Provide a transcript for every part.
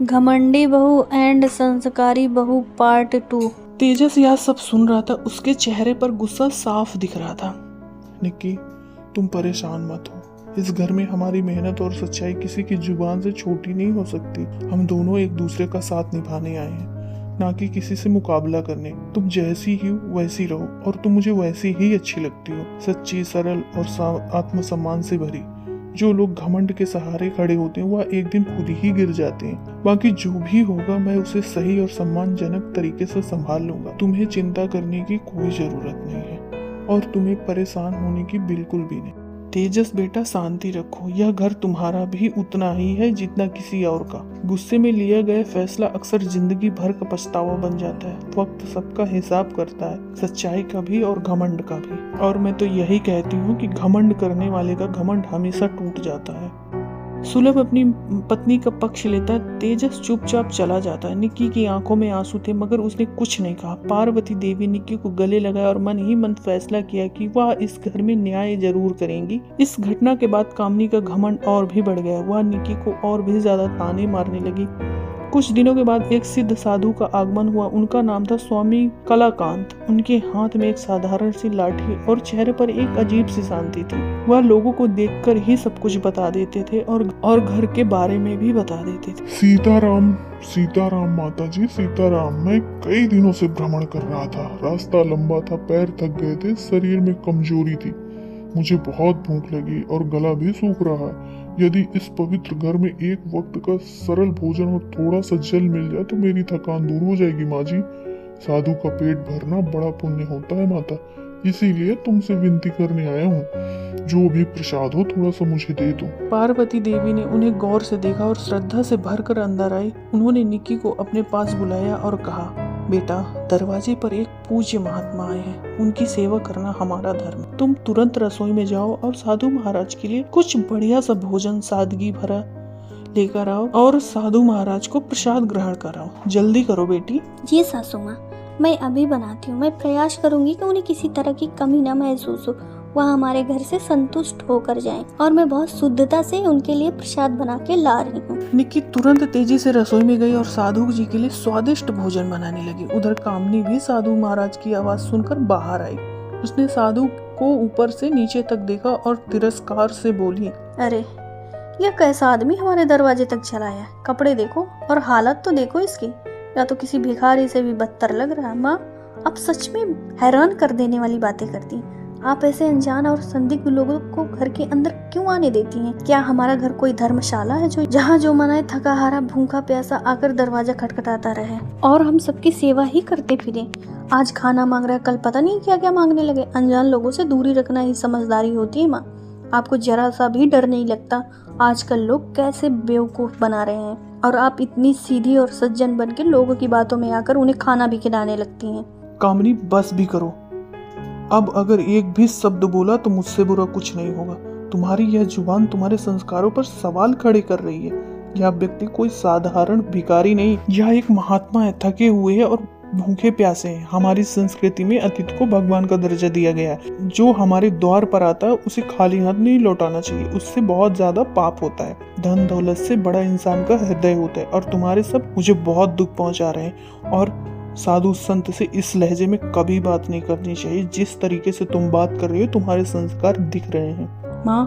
घमंडी बहू एंड संस्कारी बहू पार्ट 2। तेजस यह सब सुन रहा था। उसके चेहरे पर गुस्सा साफ दिख रहा था। निक्की, तुम परेशान मत हो। इस घर में हमारी मेहनत और सच्चाई किसी की जुबान से छोटी नहीं हो सकती। हम दोनों एक दूसरे का साथ निभाने आए हैं, ना कि किसी से मुकाबला करने। तुम जैसी ही हो वैसी रहो, और तुम मुझे वैसी ही अच्छी लगती हो, सच्ची, सरल और आत्मसम्मान से भरी। जो लोग घमंड के सहारे खड़े होते हैं वह एक दिन खुद ही गिर जाते हैं। बाकी जो भी होगा मैं उसे सही और सम्मानजनक तरीके से संभाल लूंगा। तुम्हें चिंता करने की कोई जरूरत नहीं है, और तुम्हें परेशान होने की बिल्कुल भी नहीं। तेजस बेटा, शांति रखो। यह घर तुम्हारा भी उतना ही है जितना किसी और का। गुस्से में लिया गया फैसला अक्सर जिंदगी भर का पछतावा बन जाता है। वक्त सबका हिसाब करता है, सच्चाई का भी और घमंड का भी। और मैं तो यही कहती हूँ कि घमंड करने वाले का घमंड हमेशा टूट जाता है। सुलभ अपनी पत्नी का पक्ष लेता है। तेजस चुपचाप चला जाता है। निक्की की आंखों में आंसू थे, मगर उसने कुछ नहीं कहा। पार्वती देवी निक्की को गले लगाया और मन ही मन फैसला किया कि वह इस घर में न्याय जरूर करेंगी। इस घटना के बाद कामनी का घमंड और भी बढ़ गया। वह निक्की को और भी ज्यादा ताने मारने लगी। कुछ दिनों के बाद एक सिद्ध साधु का आगमन हुआ। उनका नाम था स्वामी कलाकांत। उनके हाथ में एक साधारण सी लाठी और चेहरे पर एक अजीब सी शांति थी। वह लोगों को देखकर ही सब कुछ बता देते थे और घर के बारे में भी बता देते थे। सीताराम, सीताराम माता जी, सीताराम। मैं कई दिनों से भ्रमण कर रहा था। रास्ता लंबा था, पैर थक गए थे, शरीर में कमजोरी थी। मुझे बहुत भूख लगी और गला भी सूख रहा है। यदि इस पवित्र घर में एक वक्त का सरल भोजन और थोड़ा सा जल मिल जाए तो मेरी थकान दूर हो जाएगी माँ जी। साधु का पेट भरना बड़ा पुण्य होता है माता, इसीलिए तुमसे विनती करने आया हूँ। जो भी प्रसाद हो थोड़ा सा मुझे दे दो। पार्वती देवी ने उन्हें गौर से देखा और श्रद्धा से भरकर अंदर आई। उन्होंने निक्की को अपने पास बुलाया और कहा, बेटा, दरवाजे पर एक पूज्य महात्मा आए हैं। उनकी सेवा करना हमारा धर्म। तुम तुरंत रसोई में जाओ और साधु महाराज के लिए कुछ बढ़िया सा भोजन सादगी भरा लेकर आओ और साधु महाराज को प्रसाद ग्रहण कराओ। जल्दी करो बेटी। जी सासू माँ, मैं अभी बनाती हूँ। मैं प्रयास करूंगी कि उन्हें किसी तरह की कमी न महसूस हो। वह हमारे घर से संतुष्ट होकर जाएं, और मैं बहुत शुद्धता से उनके लिए प्रसाद बना के ला रही हूँ। निक्की तुरंत तेजी से रसोई में गई और साधु जी के लिए स्वादिष्ट भोजन बनाने लगी। उधर कामनी भी साधु महाराज की आवाज सुनकर बाहर आई। उसने साधु को ऊपर से नीचे तक देखा और तिरस्कार से बोली, अरे, यह कैसा आदमी हमारे दरवाजे तक चला आया? कपड़े देखो और हालत तो देखो इसकी, या तो किसी भिखारी से भी बदतर लग रहा है। माँ, आप सच में हैरान कर देने वाली बातें करती हैं। आप ऐसे अनजान और संदिग्ध लोगों को घर के अंदर क्यों आने देती हैं? क्या हमारा घर कोई धर्मशाला है जहाँ जो मनाए थका हारा भूखा प्यासा आकर दरवाजा खटखटाता रहे और हम सबकी सेवा ही करते फिरे? आज खाना मांग रहा है, कल पता नहीं क्या क्या मांगने लगे। अनजान लोगों से दूरी रखना ही समझदारी होती है। माँ, आपको जरा सा भी डर नहीं लगता? आजकल लोग कैसे बेवकूफ बना रहे हैं, और आप इतनी सीधी और सज्जन बन के लोगों की बातों में आकर उन्हें खाना भी खिलाने लगती हैं। कामनी, बस भी करो। अब अगर एक भी शब्द बोला तो मुझसे बुरा कुछ नहीं होगा। तुम्हारी यह जुबान तुम्हारे संस्कारों पर सवाल खड़े कर रही है। यह व्यक्ति कोई साधारण भिखारी नहीं, यह एक महात्मा है। थके हुए हैं और भूखे प्यासे हैं। हमारी संस्कृति में अतिथि को भगवान का दर्जा दिया गया है। जो हमारे द्वार पर आता है उसे खाली हाथ नहीं लौटाना चाहिए, उससे बहुत ज्यादा पाप होता है। धन दौलत से बड़ा इंसान का हृदय होता है, और तुम्हारे सब मुझे बहुत दुख पहुंचा रहे हैं। और साधु संत से इस लहजे में कभी बात नहीं करनी चाहिए। जिस तरीके से तुम बात कर रही हो, तुम्हारे संस्कार दिख रहे हैं। माँ,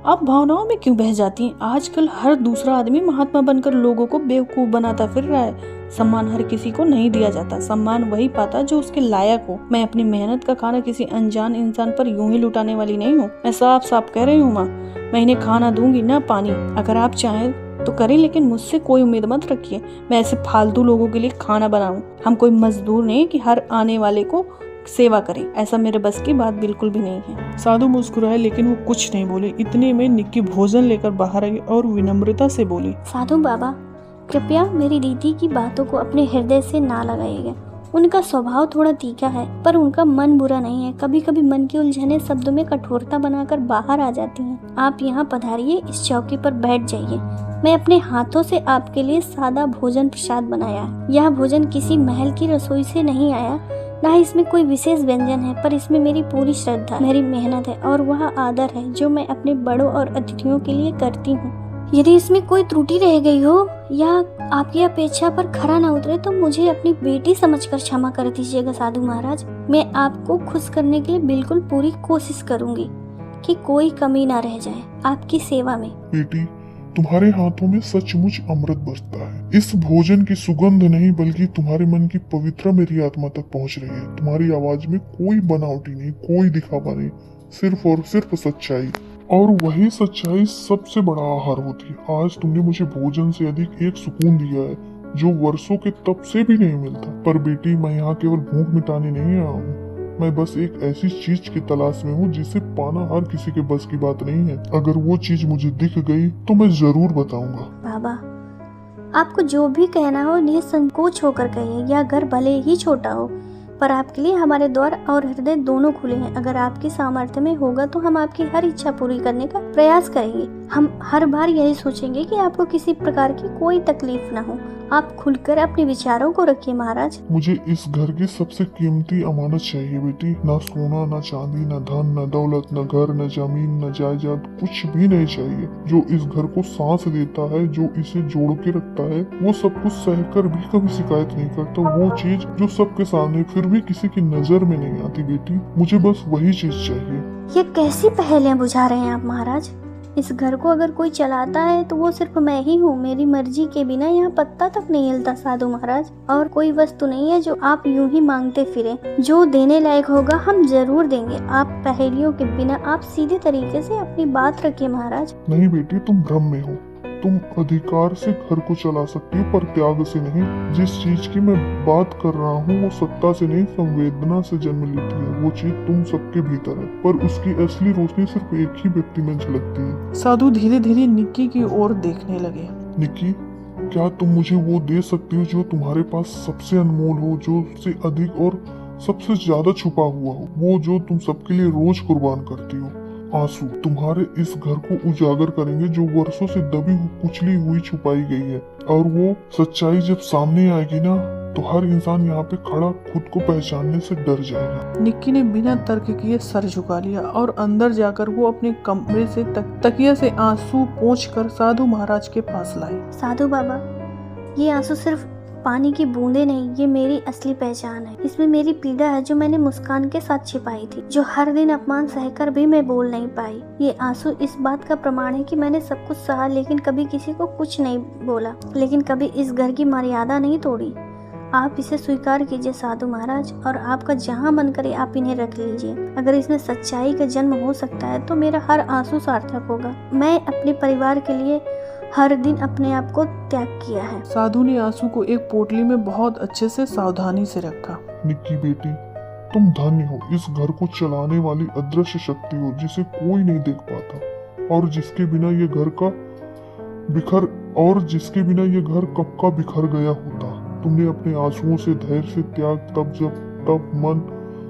आप भावनाओं में क्यों बह जाती हैं? आजकल हर दूसरा आदमी महात्मा बनकर लोगों को बेवकूफ बनाता फिर रहा है। सम्मान हर किसी को नहीं दिया जाता। सम्मान वही पाता जो उसके लायक हो। मैं अपनी मेहनत का खाना किसी अनजान इंसान पर यूं ही लुटाने वाली नहीं हूँ। मैं साफ साफ कह रही हूँ माँ, मैं इन्हें खाना दूंगी ना पानी। अगर आप चाहें तो करें, लेकिन मुझसे कोई उम्मीद मत रखिए मैं ऐसे फालतू लोगों के लिए खाना बनाऊं। हम कोई मजदूर नहीं कि हर आने वाले को सेवा करें। ऐसा मेरे बस की बात बिल्कुल भी नहीं है। साधु मुस्कुराए, लेकिन वो कुछ नहीं बोले। इतने में निक्की भोजन लेकर बाहर आई और विनम्रता से बोली, साधु बाबा, कृपया मेरी दीदी की बातों को अपने हृदय से ना लगाइएगा। उनका स्वभाव थोड़ा तीखा है, पर उनका मन बुरा नहीं है। कभी कभी मन की उलझने शब्दों में कठोरता बनाकर बाहर आ जाती हैं। आप यहाँ पधारिए, इस चौकी पर बैठ जाइए। मैं अपने हाथों से आपके लिए सादा भोजन प्रसाद बनाया है। यह भोजन किसी महल की रसोई से नहीं आया, ना ही इसमें कोई विशेष व्यंजन है, पर इसमें मेरी पूरी श्रद्धा, मेरी मेहनत है और वह आदर है जो मैं अपने बड़ों और अतिथियों के लिए करती हूँ। यदि इसमें कोई त्रुटि रह गई हो या आपकी अपेक्षा पर खरा ना उतरे तो मुझे अपनी बेटी समझकर क्षमा कर दीजिएगा साधु महाराज। मैं आपको खुश करने के लिए बिल्कुल पूरी कोशिश करूंगी कि कोई कमी ना रह जाए आपकी सेवा में। बेटी, तुम्हारे हाथों में सचमुच अमृत बरसता है। इस भोजन की सुगंध नहीं बल्कि तुम्हारे मन की पवित्रता मेरी आत्मा तक पहुंच रही है। तुम्हारी आवाज में कोई बनावटी नहीं, कोई दिखावा नहीं, सिर्फ और सिर्फ सच्चाई। और वही सच्चाई सबसे बड़ा आहार होती है। आज तुमने मुझे भोजन से अधिक एक सुकून दिया है जो वर्षों के तप से भी नहीं मिलता। पर बेटी, मैं यहाँ केवल भूख मिटाने नहीं आया हूँ। मैं बस एक ऐसी चीज की तलाश में हूँ जिसे पाना हर किसी के बस की बात नहीं है। अगर वो चीज मुझे दिख गई तो मैं जरूर बताऊंगा। बाबा, आपको जो भी कहना हो निसंकोच होकर कहिए। यह घर भले ही छोटा हो पर आपके लिए हमारे द्वार और हृदय दोनों खुले हैं। अगर आपकी सामर्थ्य में होगा तो हम आपकी हर इच्छा पूरी करने का प्रयास करेंगे। हम हर बार यही सोचेंगे कि आपको किसी प्रकार की कोई तकलीफ ना हो। आप खुलकर अपने विचारों को रखिए महाराज। मुझे इस घर की सबसे कीमती अमानत चाहिए बेटी। ना सोना, ना चांदी, ना धन, ना दौलत, ना घर, ना जमीन, ना जायदाद, कुछ भी नहीं चाहिए। जो इस घर को सांस देता है, जो इसे जोड़ के रखता है, वो सब कुछ सहकर भी कभी शिकायत नहीं करता। वो चीज जो सबके सामने फिर भी किसी की नजर में नहीं आती बेटी, मुझे बस वही चीज चाहिए। ये कैसी पहेलियां बुझा रहे हैं आप महाराज? इस घर को अगर कोई चलाता है तो वो सिर्फ मैं ही हूँ। मेरी मर्जी के बिना यहाँ पत्ता तक नहीं हिलता साधु महाराज। और कोई वस्तु नहीं है जो आप यूं ही मांगते फिरे। जो देने लायक होगा हम जरूर देंगे। आप पहेलियों के बिना आप सीधे तरीके से अपनी बात रखिए महाराज। नहीं बेटी, तुम भ्रम में हो। तुम अधिकार से घर को चला सकती हो पर त्याग से नहीं। जिस चीज की मैं बात कर रहा हूँ वो सत्ता से नहीं, संवेदना से जन्म लेती है। वो चीज तुम सबके भीतर है पर उसकी असली रोशनी सिर्फ एक ही व्यक्ति में झलकती है। साधु धीरे धीरे निक्की की ओर देखने लगे। निक्की, क्या तुम मुझे वो दे सकती हो जो तुम्हारे पास सबसे अनमोल हो, जो सबसे अधिक और सबसे ज्यादा छुपा हुआ हो, वो जो तुम सबके लिए रोज कुर्बान करती हो? आंसू तुम्हारे इस घर को उजागर करेंगे जो वर्षों से दबी कुचली हुई छुपाई गई है। और वो सच्चाई जब सामने आएगी ना तो हर इंसान यहाँ पे खड़ा खुद को पहचानने से डर जाएगा। निक्की ने बिना तर्क किए सर झुका लिया और अंदर जाकर वो अपने कमरे से तकिया से आंसू पोंछकर साधु महाराज के पास लाई। साधु बाबा, ये आंसू सिर्फ पानी की बूंदे नहीं, ये मेरी असली पहचान है। इसमें मेरी पीड़ा है जो मैंने मुस्कान के साथ छिपाई थी, जो हर दिन अपमान सहकर भी मैं बोल नहीं पाई। ये आंसू इस बात का प्रमाण है कि मैंने सब कुछ सहा लेकिन कभी किसी को कुछ नहीं बोला, लेकिन कभी इस घर की मर्यादा नहीं तोड़ी। आप इसे स्वीकार कीजिए साधु महाराज और आपका जहाँ मन करे आप इन्हें रख लीजिए। अगर इसमें सच्चाई का जन्म हो सकता है तो मेरा हर आंसू सार्थक होगा। मैं अपने परिवार के लिए हर दिन अपने आप को त्याग किया है। साधु ने आंसू को एक पोटली में बहुत अच्छे से सावधानी से रखा। निक्की बेटी, तुम धन्य हो। इस घर को चलाने वाली अदृश्य शक्ति हो जिसे कोई नहीं देख पाता और जिसके बिना ये घर कब का बिखर गया होता। तुमने अपने आंसुओं से, धैर्य से, त्याग, तप, मन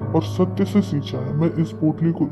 और सत्य से सींचा है। मैं इस पोटली को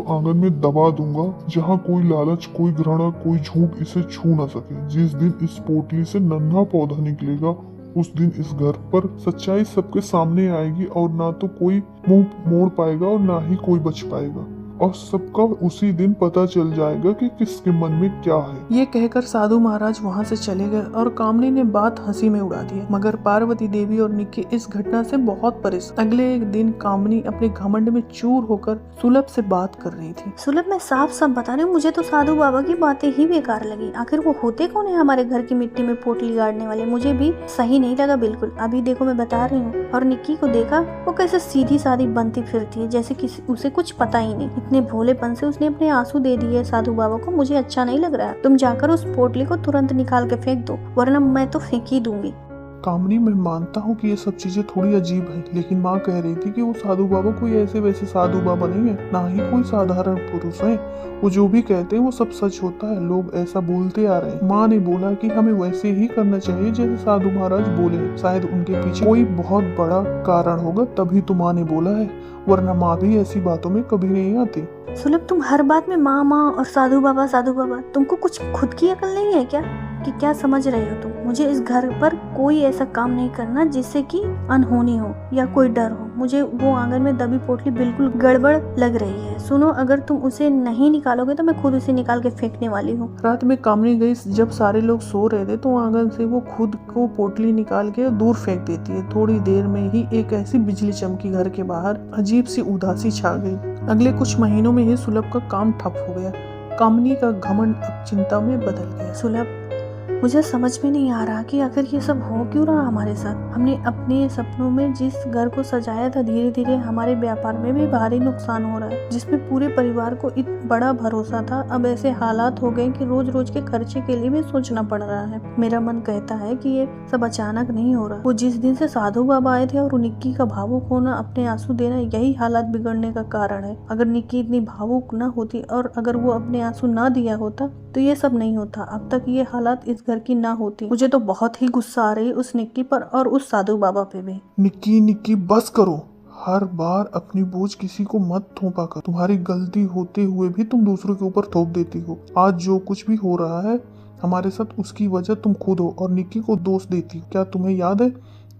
आंगन में दबा दूंगा जहाँ कोई लालच, कोई घृणा, कोई झूठ इसे छू ना सके। जिस दिन इस पोटली से नन्हा पौधा निकलेगा उस दिन इस घर पर सच्चाई सबके सामने आएगी और ना तो कोई मुंह मोड़ पाएगा और ना ही कोई बच पाएगा और सबका उसी दिन पता चल जाएगा कि किसके मन में क्या है। ये कहकर साधु महाराज वहाँ से चले गए और कामनी ने बात हंसी में उड़ा दी। मगर पार्वती देवी और निक्की इस घटना से बहुत परेशान। अगले एक दिन कामनी अपने घमंड में चूर होकर सुलभ से बात कर रही थी। सुलभ, मैं साफ साफ बता रही हूँ, मुझे तो साधु बाबा की बातें ही बेकार लगी। आखिर वो होते कौन है हमारे घर की मिट्टी में पोटली गाड़ने वाले? मुझे भी सही नहीं लगा बिल्कुल। अभी देखो मैं बता रही हूँ। और निक्की को देखा, वो कैसे सीधी सादी बनती फिरती है जैसे उसे कुछ पता ही नहीं। इतने भोलेपन से उसने अपने आंसू दे दिए साधु बाबा को। मुझे अच्छा नहीं लग रहा है। तुम जाकर उस पोटली को तुरंत निकाल के फेंक दो, वरना मैं तो फेंक ही दूंगी। कामनी, मैं मानता हूँ कि ये सब चीजें थोड़ी अजीब है, लेकिन माँ कह रही थी कि वो साधु बाबा कोई ऐसे वैसे साधु बाबा नहीं है, ना ही कोई साधारण पुरुष है। वो जो भी कहते हैं वो सब सच होता है। लोग ऐसा बोलते आ रहे हैं। माँ ने बोला कि हमें वैसे ही करना चाहिए जैसे साधु महाराज बोले। शायद उनके पीछे कोई बहुत बड़ा कारण होगा, तभी तो माँ ने बोला है, वरना माँ भी ऐसी बातों में कभी नहीं आती। सुलभ, तुम हर बात में माँ माँ और साधु बाबा, तुमको कुछ खुद की अकल नहीं है क्या? कि क्या समझ रहे हो तुम? मुझे इस घर पर कोई ऐसा काम नहीं करना जिससे कि अनहोनी हो या कोई डर हो। मुझे वो आंगन में दबी पोटली बिल्कुल गड़बड़ लग रही है। सुनो, अगर तुम उसे नहीं निकालोगे तो मैं खुद उसे निकाल के फेंकने वाली हूँ। रात में कामनी गई जब सारे लोग सो रहे थे तो आंगन से वो खुद को पोटली निकाल के दूर फेंक देती है। थोड़ी देर में ही एक ऐसी बिजली चमकी, घर के बाहर अजीब सी उदासी छा गई। अगले कुछ महीनों में ही सुलभ का काम ठप हो गया। कामनी का घमंड अब चिंता में बदल गया। सुलभ, मुझे समझ में नहीं आ रहा कि आखिर ये सब हो क्यों रहा हमारे साथ। हमने अपने सपनों में जिस घर को सजाया था, धीरे धीरे हमारे व्यापार में भी भारी नुकसान हो रहा है, जिसमें पूरे परिवार को बड़ा भरोसा था। अब ऐसे हालात हो गए कि रोज रोज के खर्चे के लिए भी सोचना पड़ रहा है। मेरा मन कहता है कि ये सब अचानक नहीं हो रहा। वो जिस दिन से साधु बाबा आए थे और निक्की का भावुक होना, अपने आंसू देना, यही हालात बिगड़ने का कारण है। अगर निक्की इतनी भावुक न होती और अगर वो अपने आंसू ना दिया होता तो ये सब नहीं होता। अब तक ये हालात इस घर की ना होती। मुझे तो बहुत ही गुस्सा आ रही उस निक्की पर और उस साधु बाबा पे भी। निक्की बस करो। हर बार अपनी बोझ किसी को मत थोपा कर। तुम्हारी गलती होते हुए भी तुम दूसरों के ऊपर थोप देती हो। आज जो कुछ भी हो रहा है हमारे साथ, उसकी वजह तुम खुद हो और निक्की को दोष देती हो। क्या तुम्हें याद है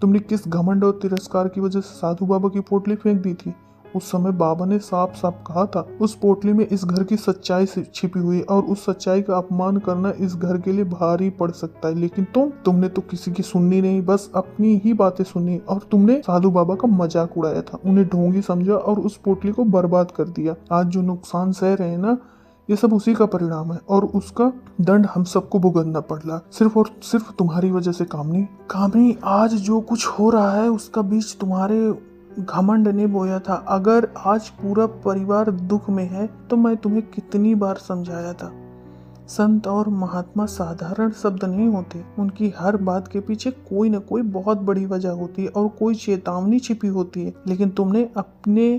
तुमने किस घमंड और तिरस्कार की वजह से साधु बाबा की पोटली फेंक दी थी? उस समय बाबा ने साफ साफ कहा था उस पोटली में इस घर की सच्चाई छिपी हुई है और उस सच्चाई का अपमान करना इस घर के लिए भारी पड़ सकता है। लेकिन तुमने तो किसी की सुननी नहीं, बस अपनी ही बातें सुनी और तुमने साधु बाबा का मजाक उड़ाया था, उन्हें ढोंगी समझा और उस पोटली को बर्बाद कर दिया। आज जो नुकसान सह रहे हैं ना, ये सब उसी का परिणाम है और उसका दंड हम सबको भुगतना पड़ रहा, सिर्फ और सिर्फ तुम्हारी वजह से। कामनी, आज जो कुछ हो रहा है उसका बीज तुम्हारे घमंड ने बोया था। अगर आज पूरा परिवार दुख में है तो मैं तुम्हें कितनी बार समझाया था। संत और महात्मा साधारण शब्द नहीं होते, उनकी हर बात के पीछे कोई न कोई बहुत बड़ी वजह होती है और कोई चेतावनी छिपी होती है। लेकिन तुमने अपने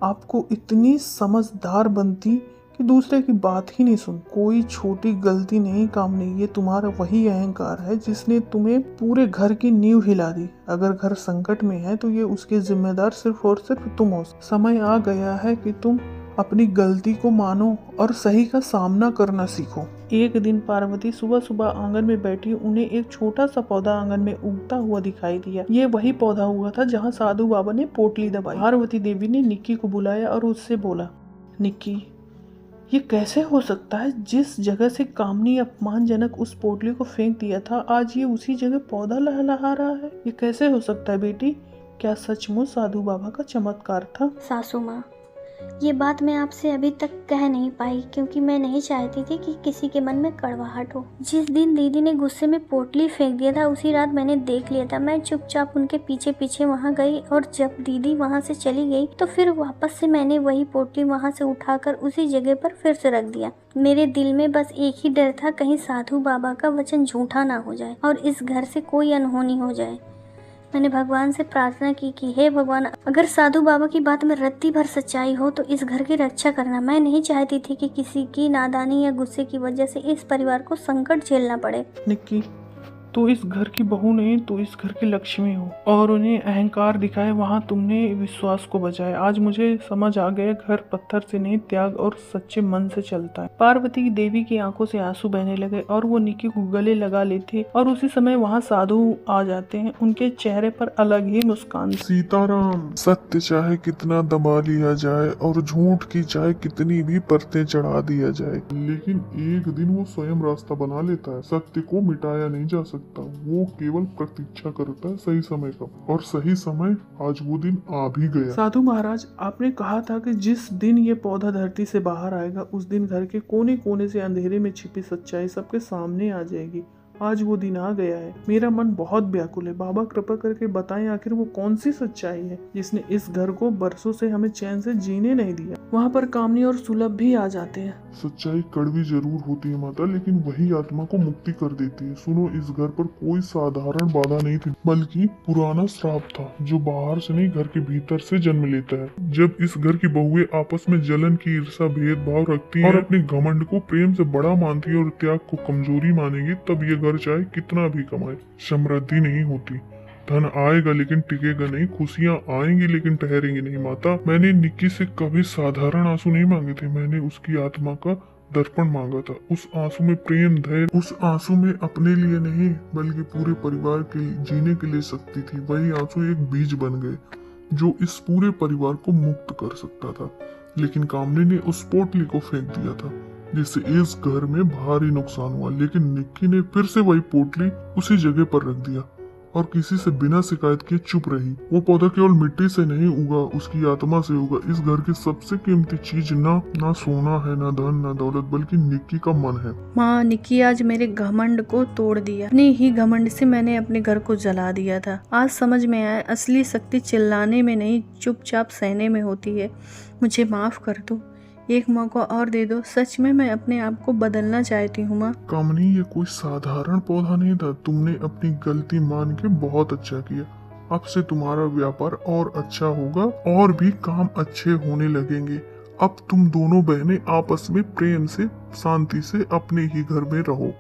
आप को इतनी समझदार बनती कि दूसरे की बात ही नहीं सुन। कोई छोटी गलती नहीं कामनी, ये तुम्हारा वही अहंकार है जिसने तुम्हें पूरे घर की नींव हिला दी। अगर घर संकट में है तो ये उसके जिम्मेदार सिर्फ और सिर्फ तुम हो। समय आ गया है कि तुम अपनी गलती को मानो और सही का सामना करना सीखो। एक दिन पार्वती सुबह सुबह आंगन में बैठी, उन्हें एक छोटा सा पौधा आंगन में उगता हुआ दिखाई दिया। ये वही पौधा हुआ था जहाँ साधु बाबा ने पोटली दबाई। पार्वती देवी ने निक्की को बुलाया और उससे बोला, निक्की, ये कैसे हो सकता है? जिस जगह से कामनी अपमानजनक उस पोटली को फेंक दिया था, आज ये उसी जगह पौधा लहलहा रहा है। ये कैसे हो सकता है बेटी? क्या सचमुच साधु बाबा का चमत्कार था? सासू माँ, ये बात मैं आपसे अभी तक कह नहीं पाई क्योंकि मैं नहीं चाहती थी कि किसी के मन में कड़वाहट हो। जिस दिन दीदी ने गुस्से में पोटली फेंक दिया था उसी रात मैंने देख लिया था। मैं चुपचाप उनके पीछे पीछे वहाँ गई और जब दीदी वहाँ से चली गई तो फिर वापस से मैंने वही पोटली वहाँ से उठाकर उसी जगह पर फिर से रख दिया। मेरे दिल में बस एक ही डर था, कहीं साधु बाबा का वचन झूठा ना हो जाए और इस घर से कोई अनहोनी हो जाए। मैंने भगवान से प्रार्थना की कि हे भगवान, अगर साधु बाबा की बात में रत्ती भर सच्चाई हो तो इस घर की रक्षा करना। मैं नहीं चाहती थी कि किसी की नादानी या गुस्से की वजह से इस परिवार को संकट झेलना पड़े। निक्की, तू इस घर की बहू नहीं, तू इस घर की लक्ष्मी हो और उन्हें अहंकार दिखाए वहाँ तुमने विश्वास को बचाया। आज मुझे समझ आ गया, घर पत्थर से नहीं त्याग और सच्चे मन से चलता है। पार्वती देवी की आंखों से आंसू बहने लगे और वो निक्की को गले लगा लेते और उसी समय वहाँ साधु आ जाते हैं। उनके चेहरे पर अलग ही मुस्कान। सीताराम, सत्य चाहे कितना दबा लिया जाए और झूठ की चाहे कितनी भी परतें चढ़ा दिया जाए, लेकिन एक दिन वो स्वयं रास्ता बना लेता है। सत्य को मिटाया नहीं जा सकता, वो केवल प्रतीक्षा करता है सही समय का, और सही समय आज वो दिन आ भी गया। साधु महाराज, आपने कहा था कि जिस दिन ये पौधा धरती से बाहर आएगा उस दिन घर के कोने कोने से अंधेरे में छिपी सच्चाई सबके सामने आ जाएगी। आज वो दिन आ गया है। मेरा मन बहुत व्याकुल है। बाबा कृपा करके बताएं आखिर वो कौन सी सच्चाई है जिसने इस घर को बरसों से हमें चैन से जीने नहीं दिया। वहाँ पर कामनी और सुलभ भी आ जाते हैं। सच्चाई कड़वी जरूर होती है माता, लेकिन वही आत्मा को मुक्ति कर देती है। सुनो, इस घर पर कोई साधारण बाधा नहीं थी, बल्कि पुराना श्राप था जो बाहर से नहीं घर के भीतर से जन्म लेता है। जब इस घर की बहुएं आपस में जलन की ईर्षा भेदभाव रखती हैं और अपने घमंड को प्रेम से बड़ा मानती है और त्याग को कमजोरी मानेगी, तब ये घर चाहे कितना भी कमाए समृद्धि नहीं होती। धन आएगा लेकिन टिकेगा नहीं, खुशियाँ आएंगी लेकिन ठहरेंगी नहीं। माता, मैंने निक्की से कभी साधारण आंसू नहीं मांगे थे, मैंने उसकी आत्मा का दर्पण मांगा था। उस आंसू में प्रेम, धैर्य, उस आंसू में अपने लिए नहीं बल्कि पूरे परिवार के जीने के लिए शक्ति थी। वही आंसू एक बीज बन गए जो इस पूरे परिवार को मुक्त कर सकता था। लेकिन कामनी ने उस पोटली को फेंक दिया था, जिससे इस घर में भारी नुकसान हुआ। लेकिन निक्की ने फिर से वही पोटली उसी जगह पर रख दिया और किसी से बिना शिकायत किए चुप रही। वो पौधा केवल मिट्टी से नहीं उगा, उसकी आत्मा से उगा। इस घर की सबसे कीमती चीज ना सोना है, ना धन, ना दौलत, बल्कि निक्की का मन है। माँ, निक्की आज मेरे घमंड को तोड़ दिया। अपने ही घमंड से मैंने अपने घर को जला दिया था। आज समझ में आया असली शक्ति चिल्लाने में नहीं, चुपचाप सहने में होती है। मुझे माफ कर दो, एक मौका और दे दो। सच में मैं अपने आप को बदलना चाहती हूँ माँ। कामनी, ये कोई साधारण पौधा नहीं था। तुमने अपनी गलती मान के बहुत अच्छा किया। अब से तुम्हारा व्यापार और अच्छा होगा और भी काम अच्छे होने लगेंगे। अब तुम दोनों बहनें आपस में प्रेम से, शांति से अपने ही घर में रहो।